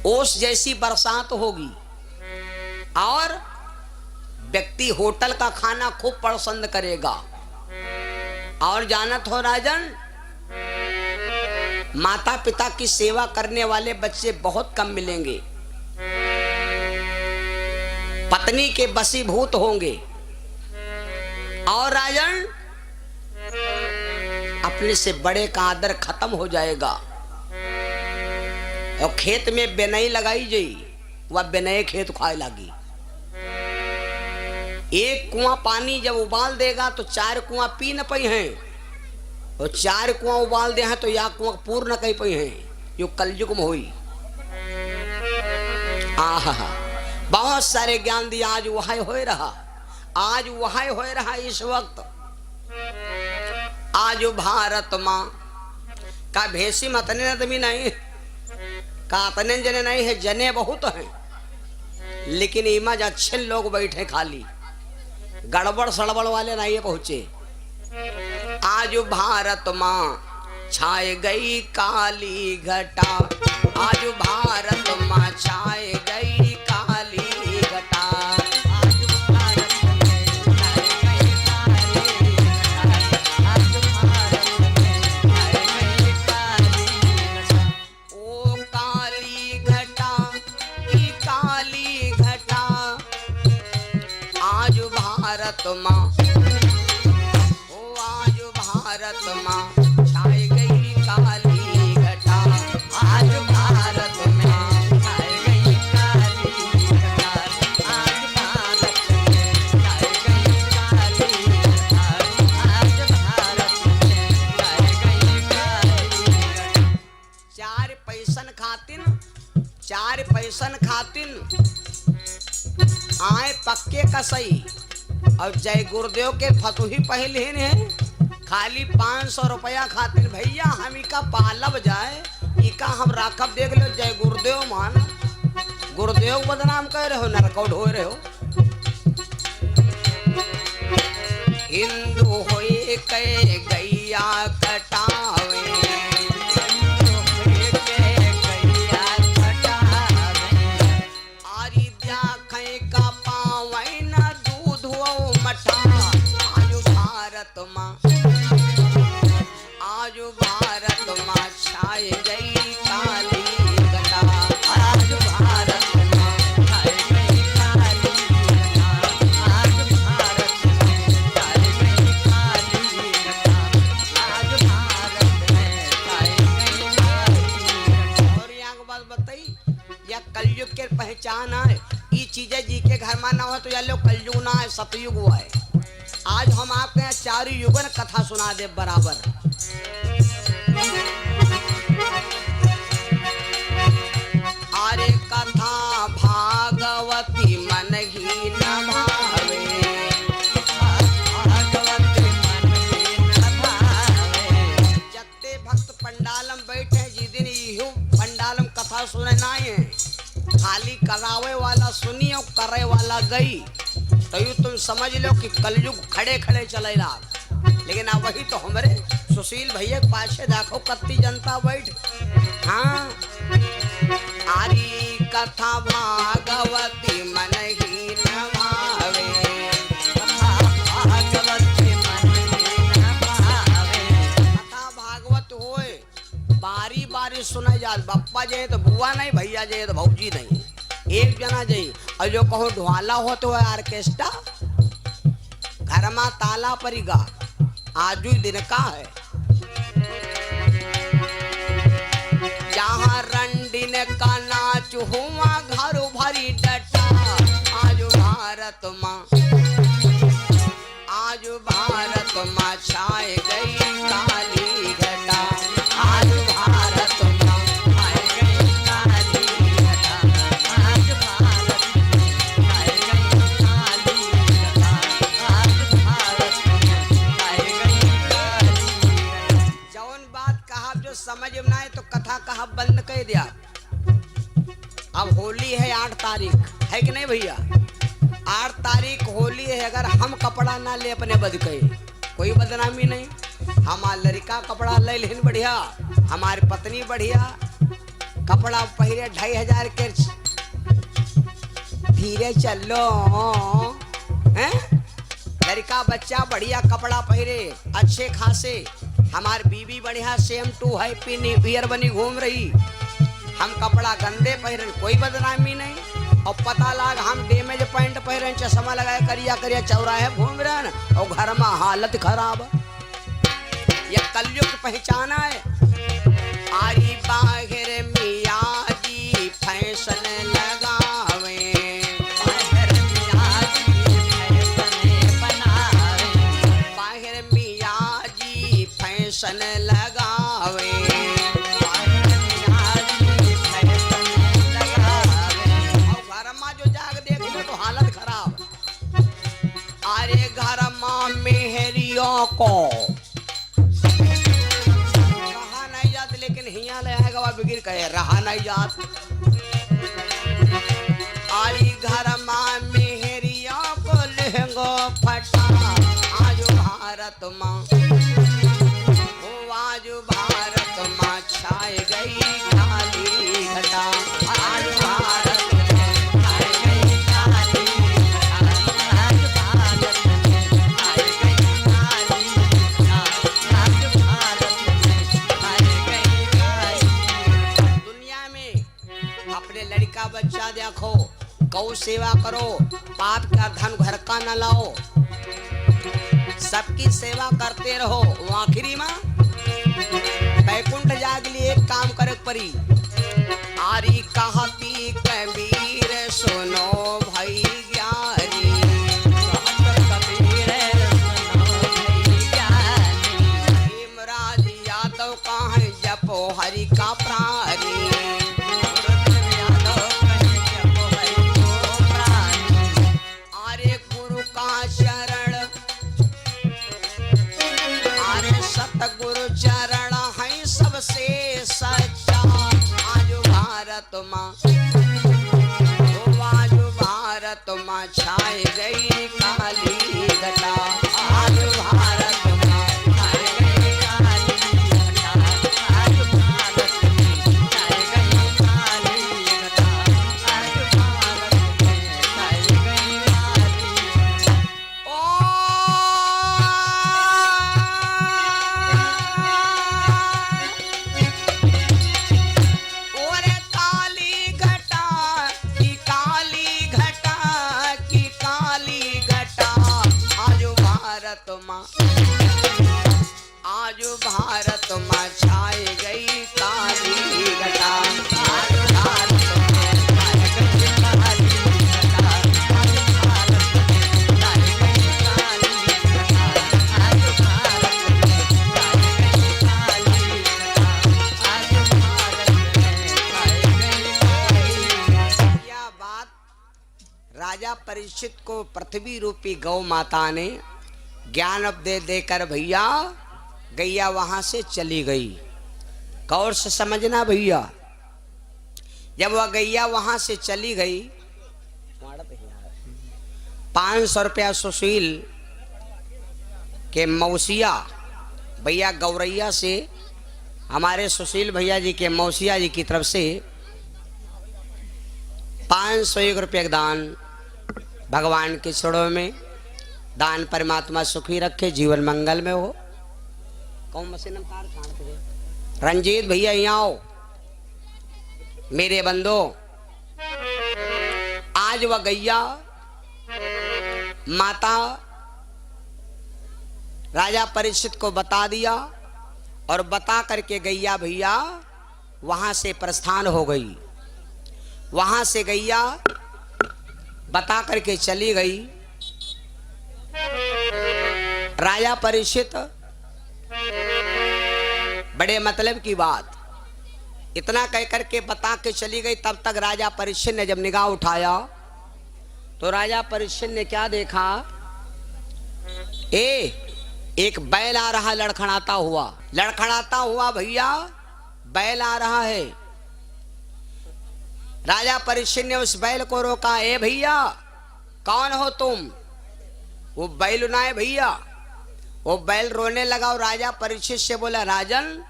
ओस जैसी बरसात होगी और व्यक्ति होटल का खाना खूब पसंद करेगा। और जानत हो राजन, माता पिता की सेवा करने वाले बच्चे बहुत कम मिलेंगे। पत्नी के वशीभूत होंगे और राजन अपने से बड़े का आदर खत्म हो जाएगा। और खेत में बेनई लगाई जाई, वह बेनई खेत खाए लगी। एक कुआं पानी जब उबाल देगा तो 4 कुआं पी न पई हैं, और 4 कुआं उबाल दे हैं तो या कुआं पूर्ण न कही पई हैं। जो कलयुग में हुई आहा बहुत सारे ज्ञान दिया। आज वहां हो रहा, आज वहां हो रहा इस वक्त। आज भारत माँ का भेसी मतने आदमी नहीं, का अतने जने नहीं है, जने बहुत हैं, लेकिन इमाज अच्छे लोग बैठे, खाली गड़बड़ सड़बड़ वाले नहीं पहुंचे। आज भारत माँ छाए गई काली घटा, आज भारत माँ छाए गई काली घटा। ओ काली घटा की काली घटा, आज भारत माँ, ओ आज भारत माँ छाई गई काली घटा, आज भारत में छाई गई काली घटा, आज भारत में छाई गई काली घटा, आज भारत में छाई गई काली घटा। 4 पैसन खातिन, 4 पैसन खातिन आए पक्के कसई और जय गुरुदेव के फतुही पहले है, खाली 500 रुपया खातिर। भैया हम इका पालब जाए, इका हम राखब, देख लो जय गुरुदेव मान, गुरुदेव बदनाम कह रहे हो, नरकौड हो रहे हो। हिंदू होए कहे गैया कटावे, आज भारत माँ छाए गई काली घटा, आज भारत माँ छाए गई काली घटा, आज भारत में छाए गई काली घटा, आज भारत में छाए गई काली घटा। और यहाँ की बात बताई, यह कलयुग के पहचान है। ये चीजें जी के घर में ना हो तो या लो कलयुग ना है, सतयुग हुआ है। आज हम आपके यहाँ 4 युगन कथा सुना दे बराबर। अरे कथा भागवती मन ही न भावे, भागवती मन ही न भावे। जत्ते भक्त पंडालम बैठे जी दिन यू पंडालम कथा सुने ना है, खाली करावे वाला सुनी और करे वाला गई, तो यू तुम समझ लो कि कलयुग खड़े खड़े चलेगा। लेकिन अब वही तो हमारे सुशील भैया के पाछे देखो कत्ती जनता बैठ। हाँ आरी कथा भागवती मन ही न भावे, भागवती मन ही न भावे। कथा भागवत होए बारी बारी सुनाई जात, बप्पा जे तो बुआ नहीं, भैया जे तो भौजी नहीं, एक जना जाई। और जो कहो ढोला हो तो है ऑर्केस्ट्रा, घर में ताला परिगा, आजू दिन का है। जहाँ रंडीन का नाच हुआ घर भरी डटा, आज भारत माँ, आज भारत माँ छाए गई काली घटा, आज भारत माँ छाए गई काली घटा, आज भारत में छाए गई काली घटा, आज भारत में छाए गई काली घटा। जौन बात कहा जो समझ में ना आए तो कथा कहा बंद कर दिया। अब होली है 8 तारीख, है कि नहीं भैया? 8 तारीख होली है। अगर हम कपड़ा ना ले अपने बद के, कोई बदनामी नहीं। हमारा लड़का कपड़ा ले लेन बढ़िया, हमारी पत्नी बढ़िया, कपड़ा पहरे 2500 के, धीरे चलो हैं। लड़का बच्चा बढ़िया कपड़ा पहरे, अच्छे खासे। हमार बीवी बढ़िया same to happy new year बनी घूम रही। हम कपड़ा गंदे पहरन, कोई बदनामी नहीं। और पता लाग हम डैमेज पैंट पहरन, चश्मा लगाए करिया करिया चौराहे घूम रहे और घर में हालत खराब। ये कलयुग की पहचान है। आरी बाहर मिया जी फैशन लगावे, बाहर मिया जी फैशन बनावे, बाहर मिया जी फैशन लगावे, बाहर मिया जी फैशन लगावे। और घर में जो जाग देख तो हालत खराब। अरे घर में मेहरियों को बिगिर कहे रहा नहीं जात। आई घर मां मेहरिया को लहंगो फटा, आज भारत मां, ओ आज भारत मां छाए गई काली घटा, आज भारत में छाए गई काली घटा, आज भारत में छाए गई काली घटा, आज भारत में छाए गई काली। अपने लड़का बच्चा देखो, गौ सेवा करो, पाप का धन घर का न लाओ, सबकी सेवा करते रहो। आखिरी में बैकुंठ जाग लिए एक काम करे परी। आरी कहती कबीर सुनो भाई ज्ञानी, कबीर सुनो भाई ज्ञानी, हेमराज यादव कहाँ जपो हरि का प्राणी, सतगुरु चरण है सबसे सच्चा, आज भारत मां, आज भारत मां छाए गई काली घटा, आज भारत मां छाए गई काली घटा, आज भारत में छाए गई काली घटा, आज भारत में छाए गई काली। ओ आज भारत मां छाए गई काली घटा, आज भारत में छाए गई काली घटा, आज भारत में छाए गई काली घटा, आज भारत में छाए गई काली घटा, आज भारत में छाए गई काली। यह बात राजा परीक्षित को पृथ्वी रूपी गौ माता ने ज्ञान दे देकर भैया गैया वहां से चली गई। गौर से समझना भैया, जब वह गैया वहां से चली गई, 500 रुपया सुशील के मौसिया भैया गौरैया से, हमारे सुशील भैया जी के मौसिया जी की तरफ से 501 रुपये का दान भगवान के चरणों में। दान परमात्मा सुखी रखे, जीवन मंगल में हो। कौन मशीन रंजीत भैया यहाँ आओ मेरे बंदो। आज वह गैया माता राजा परीक्षित को बता दिया और बता करके गैया भैया वहां से प्रस्थान हो गई। वहां से गैया बता करके चली गई। राजा परीक्षित बड़े मतलब की बात इतना कह करके बता के चली गई। तब तक राजा परीक्षित ने जब निगाह उठाया तो राजा परीक्षित ने क्या देखा, एक बैल आ रहा लड़खड़ाता हुआ भैया बैल आ रहा है। राजा परीक्षित ने उस बैल को रोका, ए भैया कौन हो तुम? वो बैल ना है भैया। वो बैल रोने लगा और राजा परीक्षित से बोला, राजन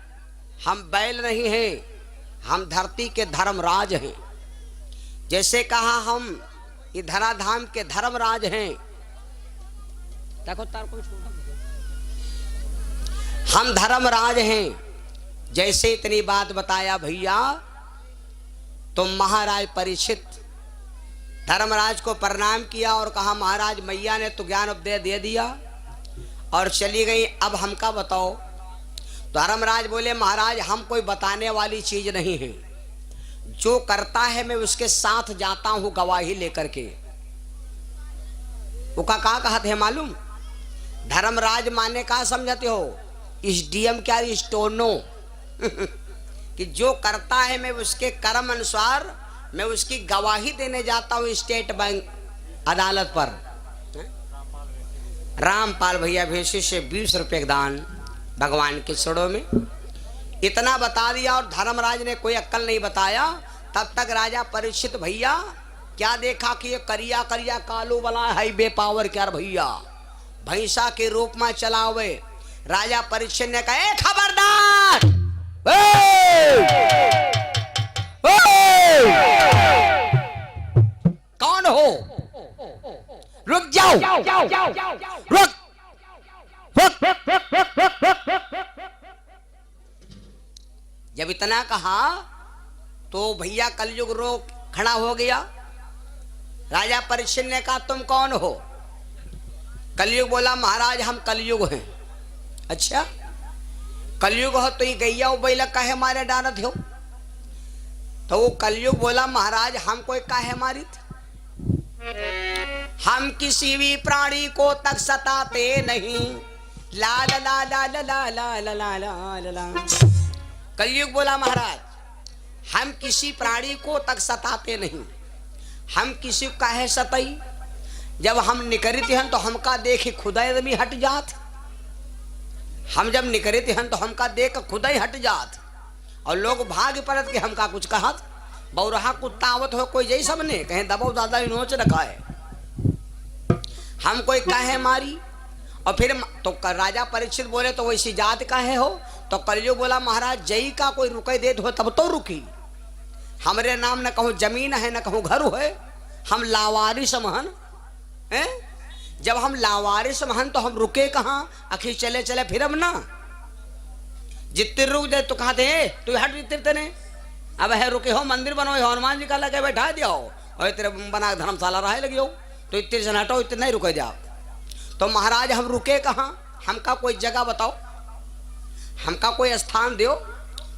हम बैल नहीं हैं, हम धरती के धर्मराज हैं। जैसे कहा हम ये धराधाम के धर्मराज हैं। देखो तार को छोड़, हम धर्मराज हैं। जैसे इतनी बात बताया भैया, तो महाराज परीक्षित धर्मराज को प्रणाम किया और कहा महाराज मैया ने तो ज्ञान उपदेश दे दिया और चली गई, अब हमका बताओ। धर्मराज बोले महाराज हम कोई बताने वाली चीज नहीं है, जो करता है मैं उसके साथ जाता हूं गवाही लेकर के। वो का कहते हैं मालूम? धर्मराज माने का समझते हो? इस डीएम क्या स्टोनो कि जो करता है मैं उसके कर्म अनुसार मैं उसकी गवाही देने जाता हूँ स्टेट बैंक अदालत पर। रामपाल भैया भेषी से 20 रुपये दान भगवान के चरणों में। इतना बता दिया और धर्मराज ने कोई अक्ल नहीं बताया। तब तक राजा परीक्षित भैया क्या देखा कि ये करिया करिया कालू वाला हाईवे पावर क्या भैया भैंसा के रूप में चलावे। राजा परीक्षित ने कहा खबरदार, कौन हो? रुक जाओ, रुक। जब इतना कहा तो भैया कलयुग रोक खड़ा हो गया। राजा परीक्षित ने कहा तुम कौन हो? कलयुग बोला महाराज हम कलयुग हैं। अच्छा कलयुग हो तो ये गैया बैला काहे मारे डानत हो? तो वो कलयुग बोला महाराज हम कोई काहे मारित, हम किसी भी प्राणी को तक सताते नहीं। ला ला ला ला ला ला ला ला ला ला ला। कलयुग बोला महाराज हम किसी प्राणी को तक सताते नहीं। हम किसी को काहे सतई? जब हम निकरित हैं तो हमका देख खुदा भी हट जात। हम जब निकरित हैं तो हमका देख खुदा ही हट जात और लोग भाग पड़त के हमका कुछ कहत। बौरहा कुत्तावत हो कोई जैसा सबने कहें दबाव दादा नोच रखा है, हम कोई काहे मारी। और फिर तो राजा परीक्षित बोले तो वैसी जात काहे हो? तो कलयुग बोला महाराज जई का कोई रुके दे दो तब तो रुकी। हमरे नाम न कहूँ जमीन है न कहूँ घर है, हम लावारिस महन हैं। जब हम लावारिस महन तो हम रुके कहाँ? आखिर चले चले फिर हम ना जितने रुक दे तो कहा थे तू हट जितने ने अब है रुके हो मंदिर बनो हनुमान जी का लगे बैठा दिया हो और तेरे बना धर्मशाला रहे लगी हो तो इतने से हटो इतने नहीं रुके जाओ। तो महाराज हम रुके कहाँ? हमका कोई जगह बताओ, हमका कोई स्थान दो।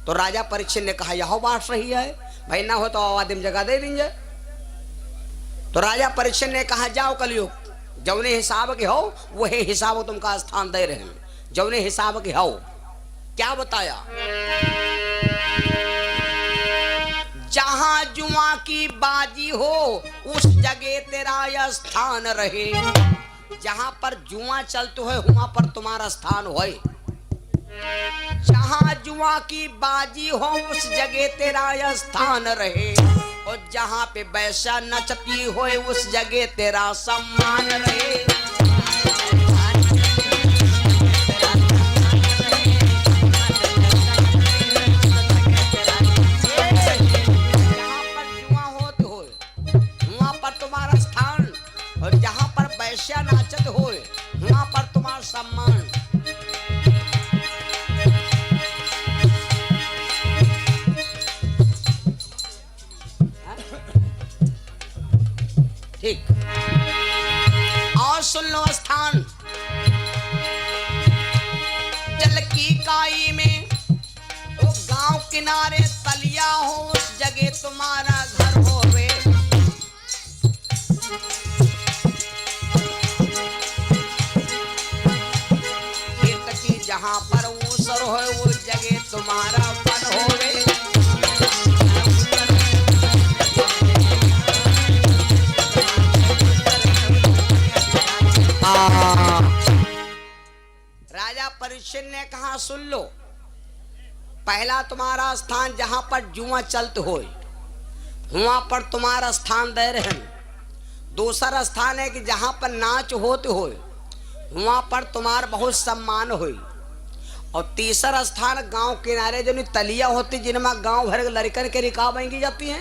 तो राजा परीक्षित ने कहा यह बात सही है भाई, ना हो तो आदिम जगह दे देंगे। तो राजा परीक्षित ने कहा जाओ कलयुग जौने हिसाब के हो वही हिसाब तुमका स्थान दे रहे हैं, जौने हिसाब के हो। क्या बताया? जहां जुआ की बाजी हो उस जगह तेरा स्थान रहे। जहां पर जुआ चलते हो वहां पर तुम्हारा स्थान होए। जहां जुआ की बाजी हो उस जगह तेरा स्थान रहे और जहां पे वैसा नचती होए उस जगह तेरा सम्मान रहे। जहां पर जुआ होते होए वहां पर तुम्हारा स्थान और जहां पर वैसा नाचत होए वहां पर तुम्हारा सम्मान। ठीक और सुन लो स्थान जल की काई में वो गांव किनारे तलिया हो उस जगह तुम्हारा घर होवे। कीर्ति जहां पर ऊसर हो वो जगह तुम्हारा मन होवे। राजा परीक्षित ने कहा सुन लो, पहला तुम्हारा स्थान जहां पर जुआ चलते हो वहां पर तुम्हारा स्थान दे रहे हैं। दूसरा स्थान है कि जहां पर नाच होते हो वहां पर तुम्हारा बहुत सम्मान हो। और तीसरा स्थान गांव किनारे जो तलिया होती जिनमें गांव भर के लड़कन के रिकाब आएंगी जाती हैं।